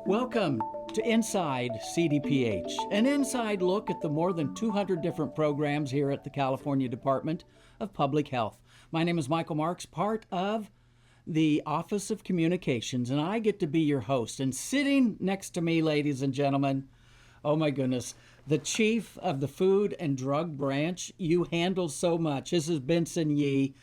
Welcome to Inside CDPH, an inside look at the more than 200 different programs here at the California Department of Public Health. My name is Michael Marks, part of the Office of Communications, and I get to be your host. And sitting next to me, ladies and gentlemen, oh my goodness, the chief of the Food and Drug Branch. You handle so much. This is Benson Yee.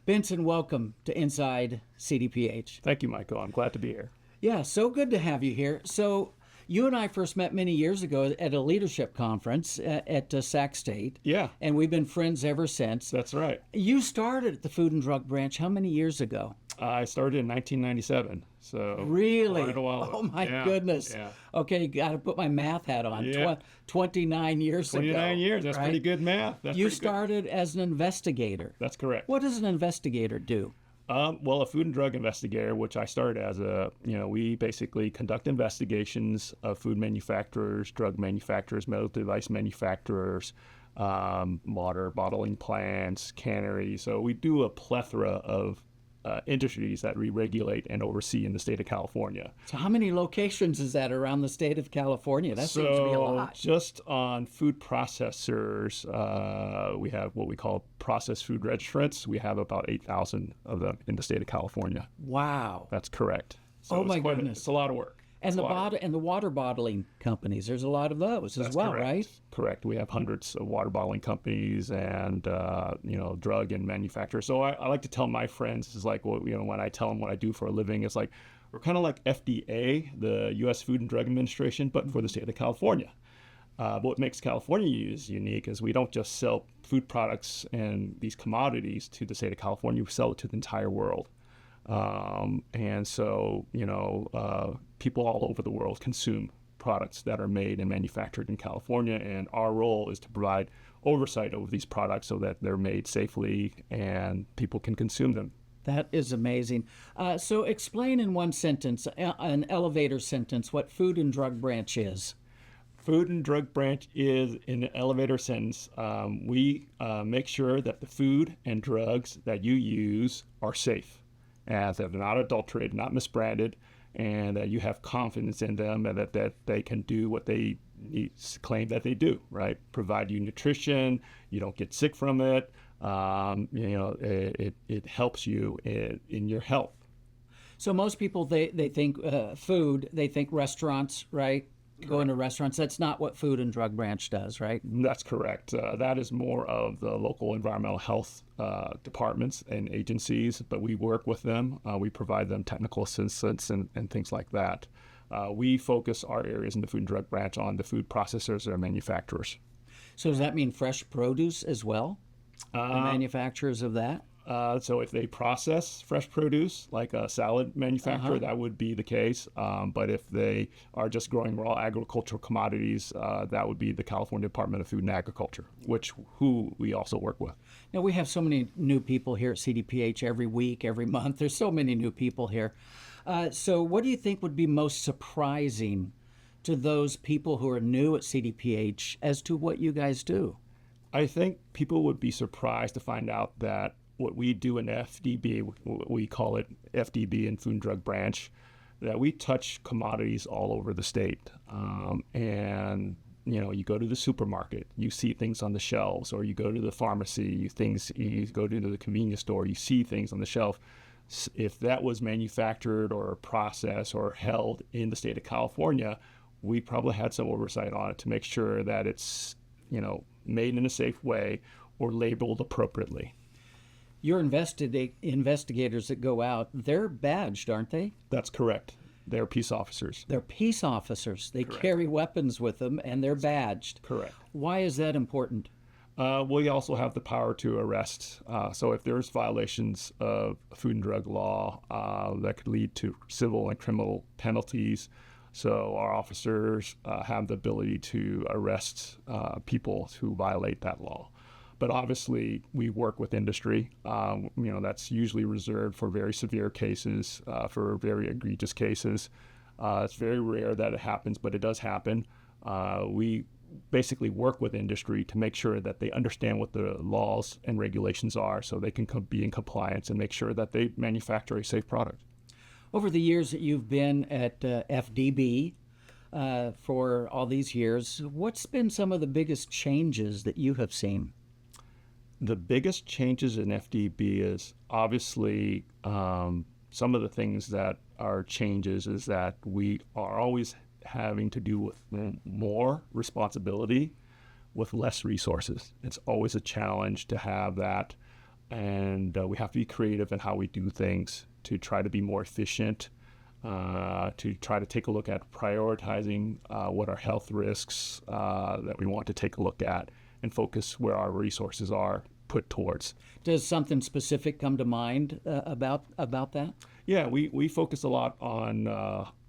Benson, welcome to Inside CDPH. Thank you, Michael. I'm glad to be here. Yeah, so good to have you here. So you and I first met many years ago at a leadership conference at Sac State. Yeah. And we've been friends ever since. That's right. You started at the Food and Drug Branch how many years ago? I started in 1997. So really? Quite a while. Oh, my goodness. Yeah. Okay, got to put my math hat on. Yeah. 29 years 29 years. That's right? pretty good math. You started as an investigator. That's correct. What does an investigator do? Well, a food and drug investigator, which I started as we basically conduct investigations of food manufacturers, drug manufacturers, medical device manufacturers, water bottling plants, canneries. So we do a plethora of industries that we regulate and oversee in the state of California. So how many locations is that around the state of California? That seems to be a lot. Just on food processors, we have what we call processed food registrants. We have about 8,000 of them in the state of California. Wow. That's correct. So oh my goodness. It's a lot of work. And the water bottling companies, there's a lot of those as well, correct. Right? Correct. We have hundreds of water bottling companies and drug and manufacturers. So I like to tell my friends is like, when I tell them what I do for a living, it's like we're kind of like FDA, the U.S. Food and Drug Administration, but for the state of California. What makes California unique is we don't just sell food products and these commodities to the state of California. We sell it to the entire world. And so, people all over the world consume products that are made and manufactured in California, and our role is to provide oversight over these products so that they're made safely and people can consume them. That is amazing. So explain in one sentence, an elevator sentence, what Food and Drug Branch is. Food and Drug Branch is, in an elevator sentence, we make sure that the food and drugs that you use are safe, as they're not adulterated, not misbranded, and that you have confidence in them and that they can do what they claim that they do, right? Provide you nutrition, you don't get sick from it, it helps you in your health. So most people, they think food, they think restaurants, right? Go into restaurants. That's not what Food and Drug Branch does, right? That's correct. That is more of the local environmental health departments and agencies, but we work with them. We provide them technical assistance and things like that. We focus our areas in the Food and Drug Branch on the food processors or manufacturers. So does that mean fresh produce as well? The manufacturers of that? So if they process fresh produce, like a salad manufacturer, that would be the case. But if they are just growing raw agricultural commodities, that would be the California Department of Food and Agriculture, who we also work with. Now, we have so many new people here at CDPH every week, every month. There's so many new people here. So what do you think would be most surprising to those people who are new at CDPH as to what you guys do? I think people would be surprised to find out that what we do in FDB, we call it FDB in Food and Drug Branch, that we touch commodities all over the state. And you go to the supermarket, you see things on the shelves, or you go to the pharmacy, you go to the convenience store, you see things on the shelf. If that was manufactured or processed or held in the state of California, we probably had some oversight on it to make sure that it's, made in a safe way or labeled appropriately. Your investigators that go out, they're badged, aren't they? That's correct. They're peace officers. They're peace officers. They Correct. Carry weapons with them, and they're badged. Correct. Why is that important? We also have the power to arrest. So if there's violations of food and drug law, that could lead to civil and criminal penalties. So our officers have the ability to arrest people who violate that law. But obviously, we work with industry. That's usually reserved for very severe cases, for very egregious cases. It's very rare that it happens, but it does happen. We basically work with industry to make sure that they understand what the laws and regulations are so they can be in compliance and make sure that they manufacture a safe product. Over the years that you've been at FDB for all these years, what's been some of the biggest changes that you have seen? The biggest changes in FDB is obviously some of the things that are changes is that we are always having to do with more responsibility with less resources. It's always a challenge to have that, and we have to be creative in how we do things to try to be more efficient, to try to take a look at prioritizing what are health risks that we want to take a look at and focus where our resources are put towards. Does something specific come to mind about that? Yeah, we focus a lot on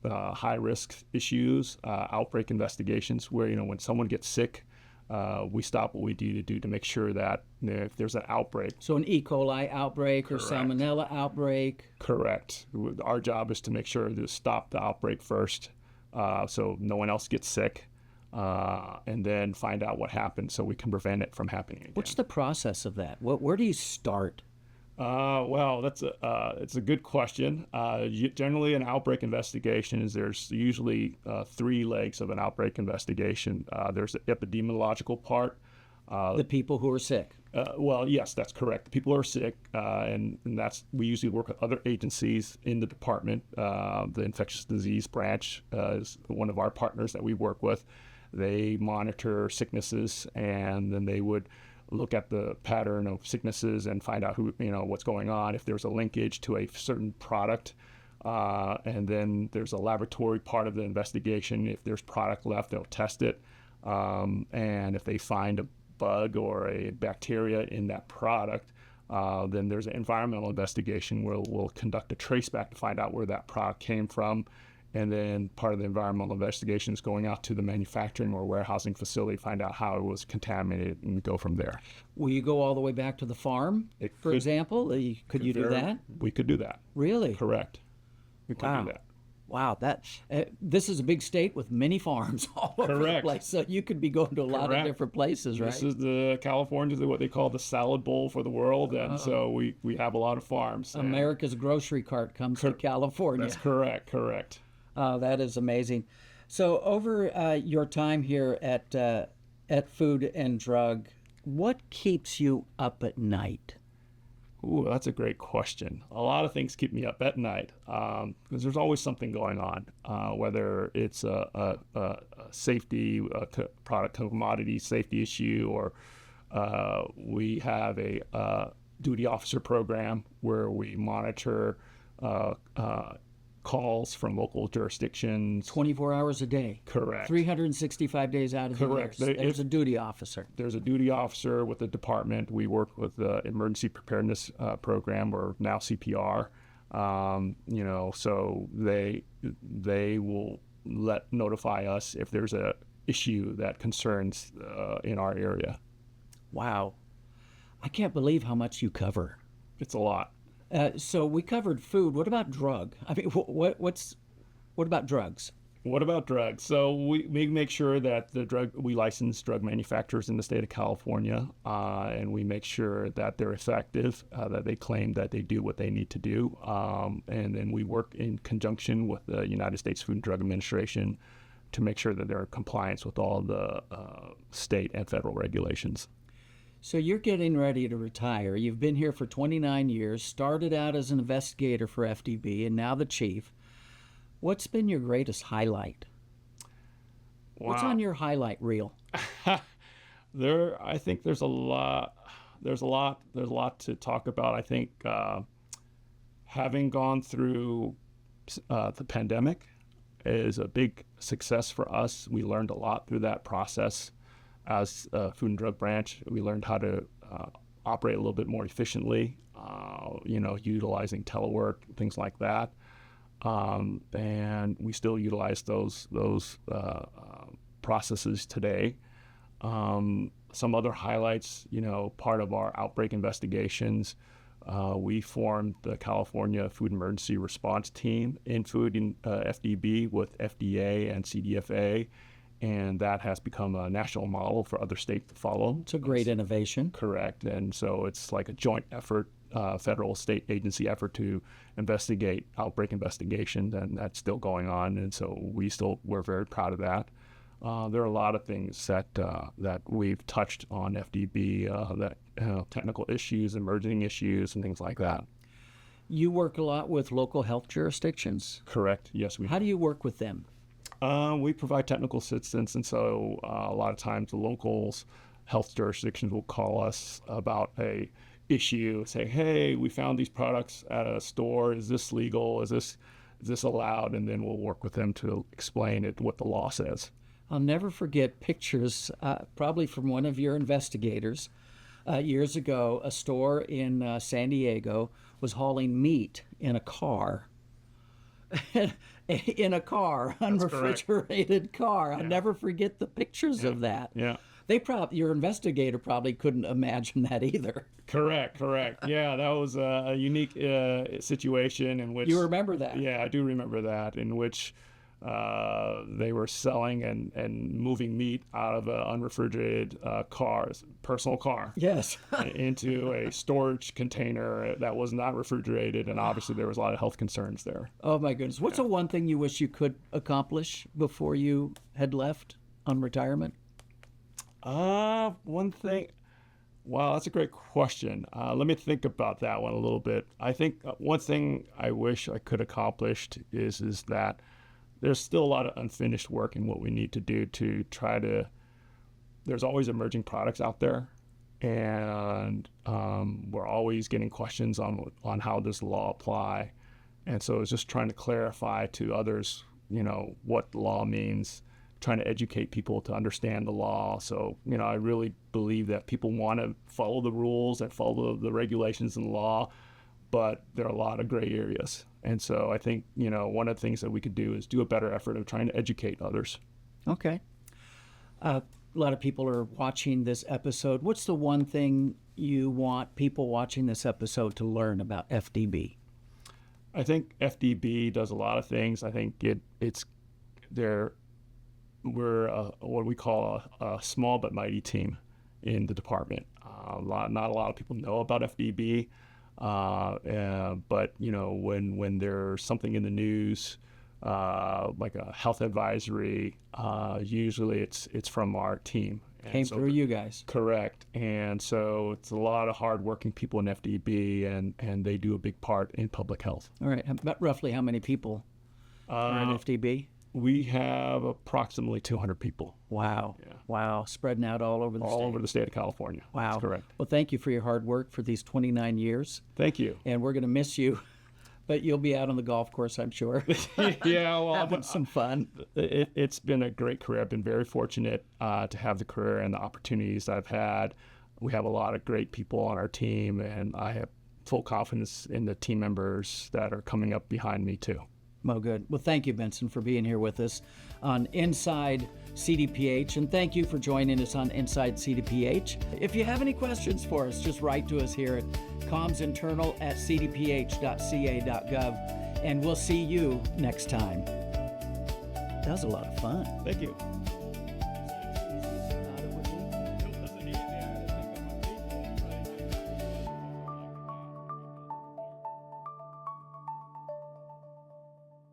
high risk issues, outbreak investigations, where when someone gets sick, we stop what we do to make sure that if there's an outbreak. So an E. coli outbreak or Correct. salmonella outbreak? Correct. Our job is to make sure to stop the outbreak first, so no one else gets sick, and then find out what happened so we can prevent it from happening again. What's the process of that? Where do you start? Well, it's a good question. Generally, an outbreak investigation there's usually three legs of an outbreak investigation. There's the epidemiological part. The people who are sick. Well, yes, that's correct. People are sick, and we usually work with other agencies in the department. The infectious disease branch is one of our partners that we work with. They monitor sicknesses, and then they would look at the pattern of sicknesses and find out what's going on, if there's a linkage to a certain product. And then there's a laboratory part of the investigation. If there's product left, they'll test it. And if they find a bug or a bacteria in that product, then there's an environmental investigation where we'll conduct a trace back to find out where that product came from. And then part of the environmental investigation is going out to the manufacturing or warehousing facility, find out how it was contaminated, and go from there. Will you go all the way back to the farm, for example? Could you do that? We could do that. Really? Correct. We could do that. Wow, this is a big state with many farms all over the place. So you could be going to a lot of different places, right? This is California is what they call the salad bowl for the world, and so we have a lot of farms. America's grocery cart comes to California. That's correct. Oh, that is amazing. So over your time here at Food and Drug, what keeps you up at night? Ooh, that's a great question. A lot of things keep me up at night because there's always something going on, whether it's a safety, product commodity safety issue, or we have a duty officer program where we monitor calls from local jurisdictions. 24 hours a day. Correct. 365 days out of the year. There's a duty officer. There's a duty officer with the department. We work with the Emergency Preparedness Program, or now CPR. So they will notify us if there's a issue that concerns in our area. Wow. I can't believe how much you cover. It's a lot. So we covered food. What about drug? I mean, what about drugs? What about drugs? So we make sure that we license drug manufacturers in the state of California, and we make sure that they're effective, that they claim that they do what they need to do, and then we work in conjunction with the United States Food and Drug Administration to make sure that they're in compliance with all the state and federal regulations. So you're getting ready to retire. You've been here for 29 years, started out as an investigator for FDB, and now the chief. What's been your greatest highlight? Wow. What's on your highlight reel? I think there's a lot to talk about. I think having gone through the pandemic is a big success for us. We learned a lot through that process. As a food and drug branch, we learned how to operate a little bit more efficiently, utilizing telework, things like that. And we still utilize those processes today. Some other highlights, part of our outbreak investigations, we formed the California Food Emergency Response Team in Food and FDB with FDA and CDFA. And that has become a national model for other states to follow. It's a great innovation. Correct. And so it's like a joint effort federal state agency effort to investigate outbreak investigations, and that's still going on. And so we're very proud of that. There are a lot of things that we've touched on FDB, technical issues, emerging issues, and things like that. You work a lot with local health jurisdictions. Correct. Yes, we. How do you work with them? We provide technical assistance, and so a lot of times the locals health jurisdictions will call us about a issue, say, hey, we found these products at a store. Is this legal? Is this allowed? And then we'll work with them to explain what the law says. I'll never forget pictures, probably from one of your investigators. Years ago, a store in San Diego was hauling meat in a car. In a car, unrefrigerated car. I'll never forget the pictures of that. Yeah. Your investigator probably couldn't imagine that either. Correct. Yeah, that was a unique situation in which... You remember that? Yeah, I do remember that, in which they were selling and moving meat out of an unrefrigerated personal car. Yes. into a storage container that was not refrigerated, and obviously there was a lot of health concerns there. Oh my goodness. What's the one thing you wish you could accomplish before you had left on retirement? One thing. Wow, that's a great question. Let me think about that one a little bit. I think one thing I wish I could accomplish is that there's still a lot of unfinished work in what we need to do to try to. There's always emerging products out there, and we're always getting questions on how does the law apply, and so it's just trying to clarify to others, what the law means. Trying to educate people to understand the law. So, I really believe that people want to follow the rules and follow the regulations and the law, but there are a lot of gray areas. And so I think, one of the things that we could do is do a better effort of trying to educate others. Okay. A lot of people are watching this episode. What's the one thing you want people watching this episode to learn about FDB? I think FDB does a lot of things. I think we're what we call a small but mighty team in the department. Not a lot of people know about FDB, but when there's something in the news, like a health advisory, usually it's from our team. Came through you guys. Correct. And so it's a lot of hardworking people in FDB, and they do a big part in public health. All right. About roughly how many people are in FDB? We have approximately 200 people. Wow. Yeah. Wow. Spreading out all over the state. All over the state of California. Wow. That's correct. Well, thank you for your hard work for these 29 years. Thank you. And we're going to miss you, but you'll be out on the golf course, I'm sure. Yeah, well, having some fun. It's been a great career. I've been very fortunate to have the career and the opportunities I've had. We have a lot of great people on our team, and I have full confidence in the team members that are coming up behind me, too. Oh, good. Well, thank you, Benson, for being here with us on Inside CDPH, and thank you for joining us on Inside CDPH. If you have any questions for us, just write to us here at commsinternal@cdph.ca.gov, and we'll see you next time. That was a lot of fun. Thank you.